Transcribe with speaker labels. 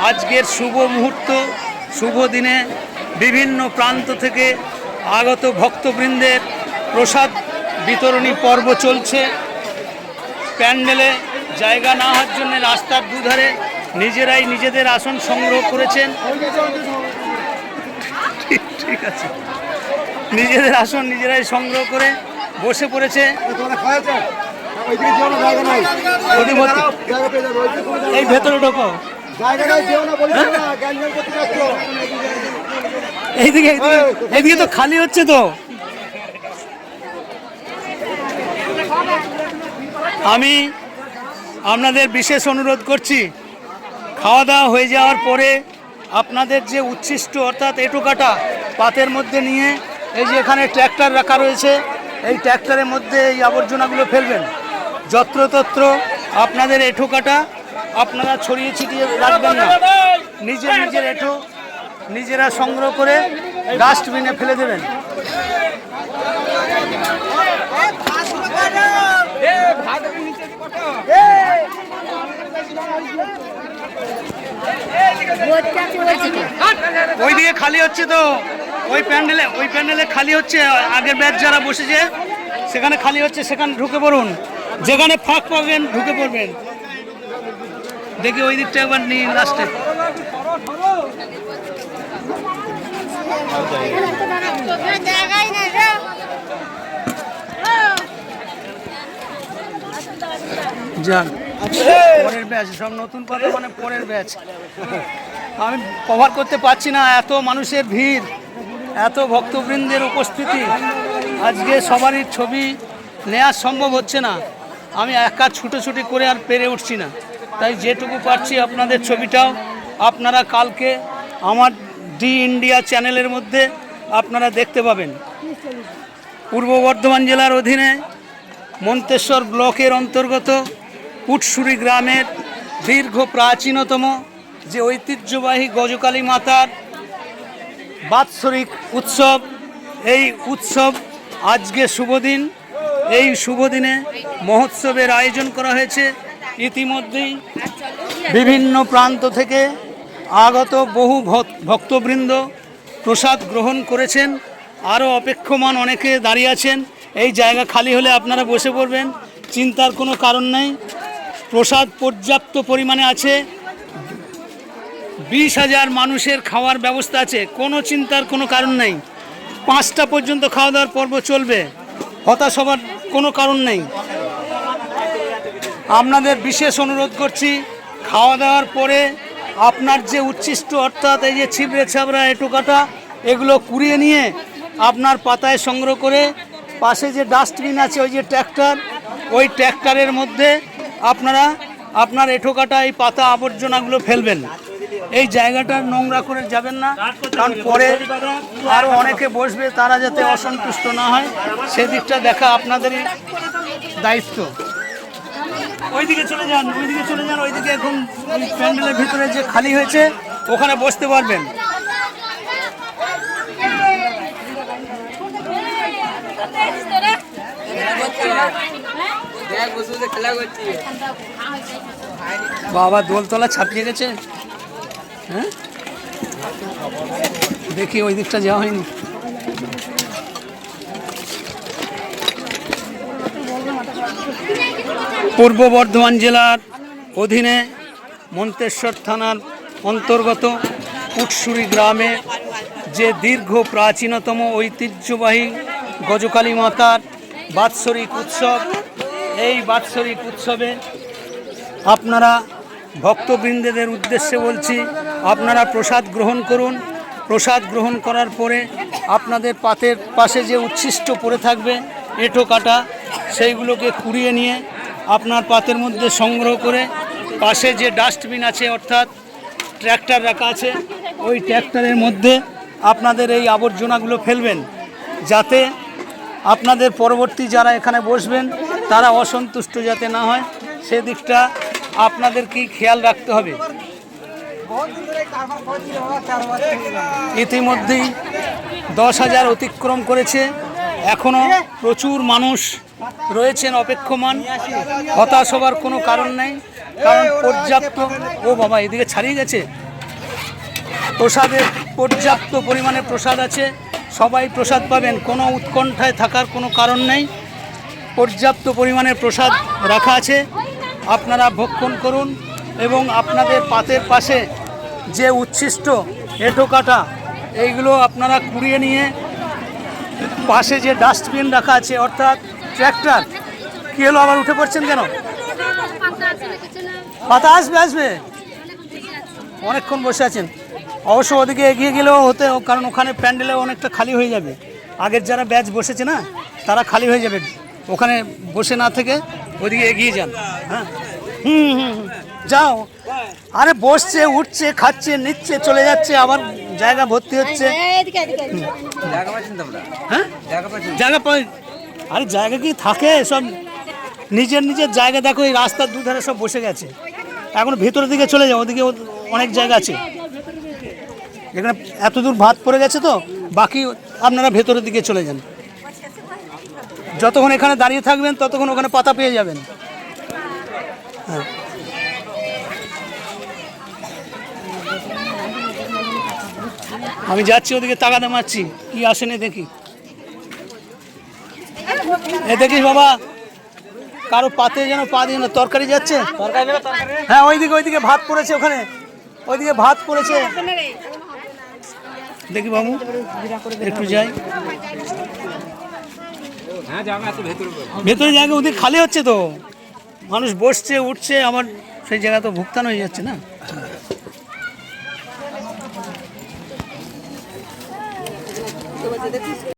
Speaker 1: আজকের শুভ মুহূর্ত, শুভ দিনে বিভিন্ন প্রান্ত থেকে আগত ভক্তবৃন্দের প্রসাদ বিতরণী পর্ব চলছে। প্যান্ডেলে জায়গা না হওয়ার জন্য রাস্তার দুধারে নিজেরাই নিজেদের আসন সংগ্রহ করেছেন। ঠিক আছে, নিজেদের আসন নিজেরাই সংগ্রহ করে বসে পড়েছে। এই ভেতরে ঢোকো, এইদিকে এইদিকে তো খালি হচ্ছে তো। আমি আপনাদের বিশেষ অনুরোধ করছি, খাওয়া দাওয়া হয়ে যাওয়ার পরে আপনাদের যে উচ্ছিষ্ট অর্থাৎ এঁটো কাটা পাতের মধ্যে নিয়ে এই যে এখানে ট্র্যাক্টর রাখা রয়েছে, এই ট্র্যাক্টরের মধ্যে এই আবর্জনাগুলো ফেলবেন। যত্রতত্র আপনাদের এঁটো কাটা আপনারা ছড়িয়ে ছিটিয়ে রাখবেন না, নিজের নিজের এঁটো নিজেরা সংগ্রহ করে ডাস্টবিনে ফেলে দেবেন। ওইদিকে খালি হচ্ছে তো, ওই প্যান্ডেলে খালি হচ্ছে। আগের ব্যাচ যারা বসেছে সেখানে খালি হচ্ছে, সেখানে ঢুকে পড়ুন। যেখানে ফাঁক পাবেন ঢুকে পড়বেন। দেখি ওই দিকটা একবার নিয়ে লাস্টে। যান, পরের ব্যাচ সব নতুন পাতা, মানে পরের ব্যাচ। আমি কভার করতে পারছি না, এত মানুষের ভিড়, এত ভক্তবৃন্দের উপস্থিতি। আজকে সবারই ছবি নেওয়া সম্ভব হচ্ছে না। আমি একা ছুটোছুটি করে আর পেরে উঠছি না, তাই যেটুকু পারছি আপনাদের ছবিটাও আপনারা কালকে আমার ডি ইন্ডিয়া চ্যানেলের মধ্যে আপনারা দেখতে পাবেন। পূর্ব বর্ধমান জেলার অধীনে মন্তেশ্বর ব্লকের অন্তর্গত পুটসুরি গ্রামের দীর্ঘ প্রাচীনতম যে ঐতিহ্যবাহী গজকালী মাতার বাৎসরিক উৎসব, এই উৎসব আজকে শুভদিন। এই শুভদিনে মহোৎসবের আয়োজন করা হয়েছে। ইতিমধ্যেই বিভিন্ন প্রান্ত থেকে আগত বহু ভক্তবৃন্দ প্রসাদ গ্রহণ করেছেন। আরও অপেক্ষমান অনেকে দাঁড়িয়ে আছেন। এই জায়গা খালি হলে আপনারা বসে পড়বেন, চিন্তার কোনো কারণ নেই। প্রসাদ পর্যাপ্ত পরিমাণে আছে। 20,000 মানুষের খাওয়ার ব্যবস্থা আছে, কোনো চিন্তার কোনো কারণ নেই। 5টা পর্যন্ত খাওয়া দাওয়ার পর্ব চলবে, হতাশ হবার কোনো কারণ নেই। আপনাদের বিশেষ অনুরোধ করছি, খাওয়া দাওয়ার পরে আপনার যে উচ্ছিষ্ট অর্থাৎ এই যে ছিবড়ে ছাবড়া এঁটো কাটা এগুলো কুড়িয়ে নিয়ে আপনার পাতায় সংগ্রহ করে পাশে যে ডাস্টবিন আছে, ওই যে ট্র্যাক্টর, ওই ট্র্যাক্টরের মধ্যে আপনারা আপনার এঁটো কাটা এই পাতা আবর্জনাগুলো ফেলবেন। এই জায়গাটা নোংরা করে যাবেন না, কারণ পরে আরও অনেকে বসবে, তারা যাতে অসন্তুষ্ট না হয় সেদিকটা দেখা আপনাদেরই দায়িত্ব। ওইদিকে চলে যান, ওইদিকে চলে যান, ওইদিকে এখন প্যান্ডেলের ভিতরে যে খালি হয়েছে ওখানে বসতে পারবেন। বাবা দোলতলা ছাপিয়ে গেছে। হ্যাঁ, দেখি ওই দিকটা যাওয়া হয়নি। পূর্ব বর্ধমান জেলার অধীনে মন্তেশ্বর থানার অন্তর্গত পুটসুরি গ্রামে যে দীর্ঘ প্রাচীনতম ঐতিহ্যবাহী গজকালী মাতার বাৎসরিক উৎসব, এই বাৎসরিক উৎসবে আপনারা ভক্তবৃন্দদের উদ্দেশ্যে বলছি, আপনারা প্রসাদ গ্রহণ করুন। প্রসাদ গ্রহণ করার পরে আপনাদের পাতের পাশে যে উচ্ছিষ্ট পড়ে থাকবে এঁটো কাটা, সেইগুলোকে কুড়িয়ে নিয়ে আপনার পাতের মধ্যে সংগ্রহ করে পাশে যে ডাস্টবিন আছে অর্থাৎ ট্র্যাক্টর রাখা আছে, ওই ট্র্যাক্টরের মধ্যে আপনাদের এই আবর্জনাগুলো ফেলবেন, যাতে আপনাদের পরবর্তী যারা এখানে বসবেন তারা অসন্তুষ্ট যাতে না হয় সেদিকটা আপনাদেরকেই খেয়াল রাখতে হবে। ইতিমধ্যেই 10,000 অতিক্রম করেছে, এখনও প্রচুর মানুষ রয়েছেন অপেক্ষমান। হতাশ হবার কোনো কারণ নেই, কারণ পর্যাপ্ত। ও বাবা, এদিকে ছাড়িয়ে গেছে, প্রসাদের পর্যাপ্ত পরিমাণে প্রসাদ আছে, সবাই প্রসাদ পাবেন, কোনো উৎকণ্ঠায় থাকার কোনো কারণ নেই। পর্যাপ্ত পরিমাণে প্রসাদ রাখা আছে, আপনারা ভক্ষণ করুন এবং আপনাদের পাতের পাশে যে উচ্ছিষ্ট এঁটো কাটা এইগুলো আপনারা কুড়িয়ে নিয়ে পাশে যে ডাস্টবিন রাখা আছে অর্থাৎ ট্র্যাক্টর, কী হলো আবার উঠে পড়ছেন কেন? পাতা আসবে আসবে, অনেকক্ষণ বসে আছেন। অবশ্য ওদিকে এগিয়ে গেলেও হতে, কারণ ওখানে প্যান্ডেলে অনেকটা খালি হয়ে যাবে, আগের যারা ব্যাচ বসেছে না তারা খালি হয়ে যাবে, ওখানে বসে না থেকে ওদিকে এগিয়ে যান। হ্যাঁ যাও, আরে বসছে উঠছে খাচ্ছে নিচ্ছে চলে যাচ্ছে, আবার জায়গা ভর্তি হচ্ছে। হ্যাঁ জায়গা পাই, আরে জায়গা কি থাকে, সব নিজের নিজের জায়গা। দেখো এই রাস্তার দুধারে সব বসে গেছে, এখন ভেতরের দিকে চলে যাও, ওদিকে অনেক জায়গা আছে। এখানে এত দূর ভাত পড়ে গেছে তো, বাকি আপনারা ভেতরের দিকে চলে যান। যতক্ষণ এখানে দাঁড়িয়ে থাকবেন ততক্ষণ ওখানে পাতা পেয়ে যাবেন। হ্যাঁ আমি যাচ্ছি ওদিকে, তাকাতে মারছি কি আসেনি দেখি। এ দেখিস বাবা, কারো পাতে যেন পা দিয়ে না, তরকারি যাচ্ছে। হ্যাঁ ওইদিকে ওইদিকে ভাত পড়েছে, ওখানে ওইদিকে ভাত পড়েছে। দেখি বাবু একটু যাই, ভেতরে জায়গা ওদিকে খালি হচ্ছে তো, মানুষ বসছে উঠছে, আমার সেই জায়গা তো ভুগতান হয়ে যাচ্ছে না।